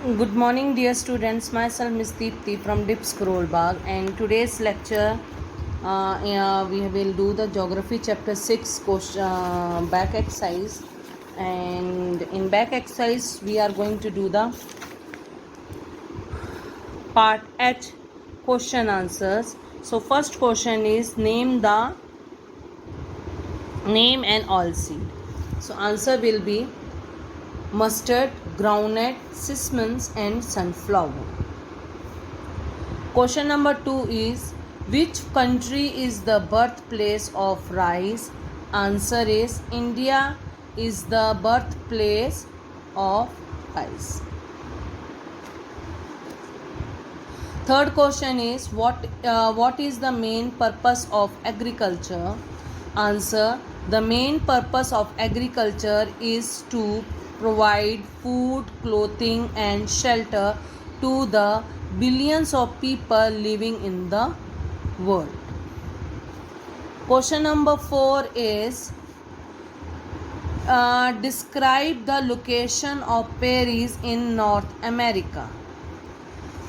Good morning, dear students. Myself, Miss Deepthi from Dip Scroll Bag, and today's lecture we will do the Geography Chapter 6 question, back exercise. And in back exercise, we are going to do the part H question answers. So, first question is name and oilseed. So, answer will be mustard, groundnut, sesame, and sunflower. Question number 2 is which country is the birthplace of rice? Answer is India is the birthplace of rice. Third question is what is the main purpose of agriculture? Answer the main purpose of agriculture is to provide food, clothing and shelter to the billions of people living in the world. Question number 4 is describe the location of Paris in North America.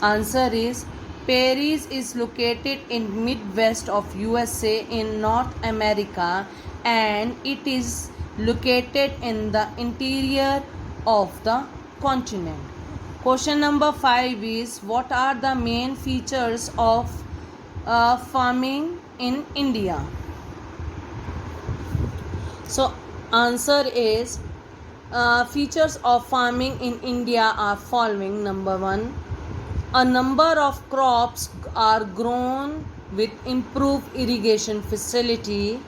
Answer is Paris is located in Midwest of USA in North America, and it is located in the interior of the continent. Question number 5 is what are the main features of farming in India? So answer is features of farming in India are following. Number 1, a number of crops are grown with improved irrigation facility.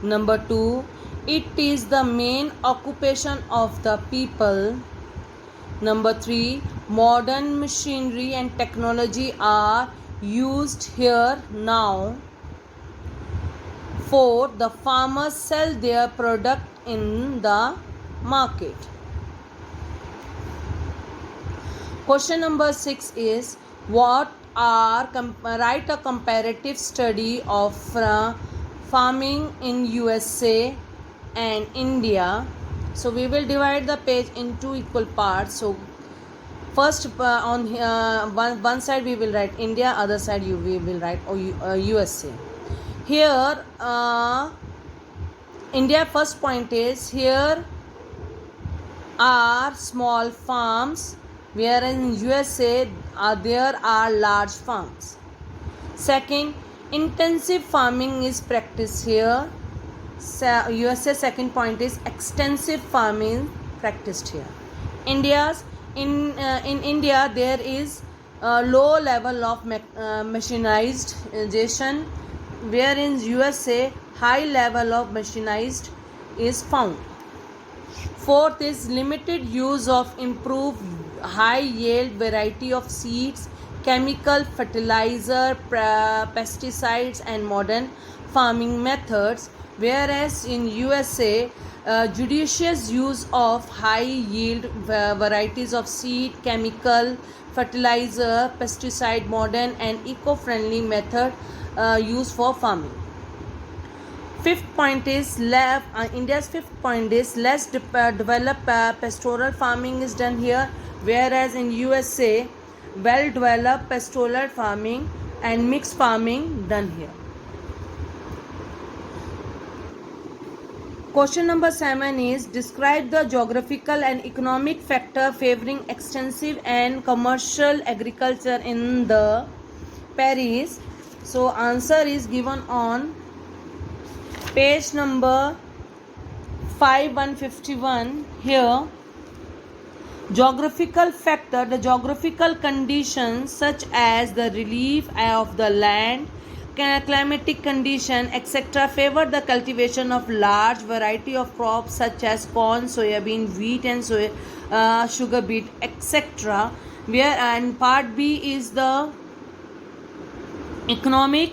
Number 2, it is the main occupation of the people. Number 3, modern machinery and technology are used here now. 4, the farmers sell their product in the market. Question number 6 is write a comparative study of farming in USA and India. So we will divide the page into equal parts. So first on one side we will write India, other side we will write USA. Here India, first point is here are small farms, whereas in USA there are large farms. Second, intensive farming is practiced here. USA second point is extensive farming practiced here. In India there is a low level of machinization, wherein USA high level of machinized is found. Fourth is limited use of improved high yield variety of seeds, chemical fertilizer, pesticides and modern farming methods, whereas in USA judicious use of high yield varieties of seed, chemical fertilizer, pesticide, modern and eco-friendly method used for farming. Fifth point is India's fifth point is less developed pastoral farming is done here, whereas in USA well developed pastoral farming and mixed farming done here. Question number 7 is describe the geographical and economic factor favoring extensive and commercial agriculture in the Paris. So answer is given on page number 5151. Here geographical factor, the geographical conditions such as the relief of the land, climatic condition etc. favor the cultivation of large variety of crops such as corn, soybean, wheat and sugar beet etc. Where and part B is the economic.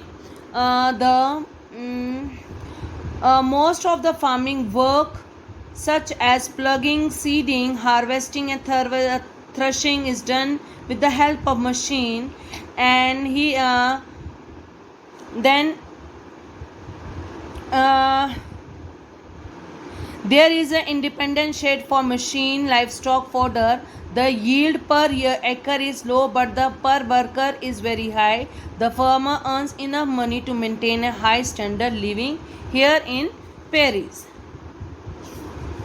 Most of the farming work such as plugging, seeding, harvesting and threshing is done with the help of machine, and there is an independent shed for machine, livestock fodder. The yield per year acre is low, but the per worker is very high. The farmer earns enough money to maintain a high standard living here in Paris.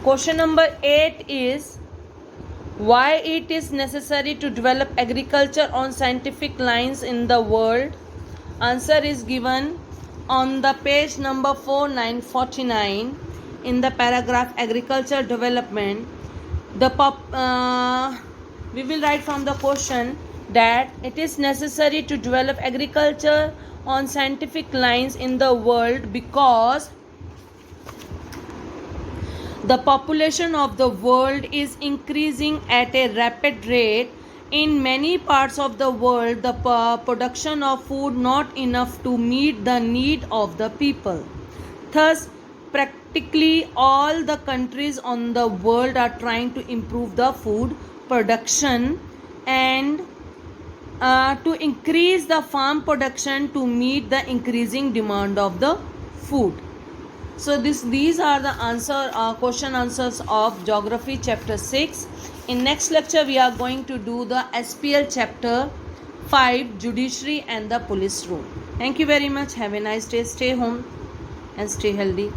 Question number 8 is why it is necessary to develop agriculture on scientific lines in the world. Answer is given on the page number 4949 in the paragraph agriculture development. We will write from the question that it is necessary to develop agriculture on scientific lines in the world because the population of the world is increasing at a rapid rate. In many parts of the world, the production of food not enough to meet the need of the people. Thus, practically all the countries on the world are trying to improve the food production and to increase the farm production to meet the increasing demand of the food. So these are the question answers of geography chapter 6. In next lecture we are going to do the SPL chapter 5, judiciary and the police rule. Thank you very much. Have a nice day. Stay home and stay healthy.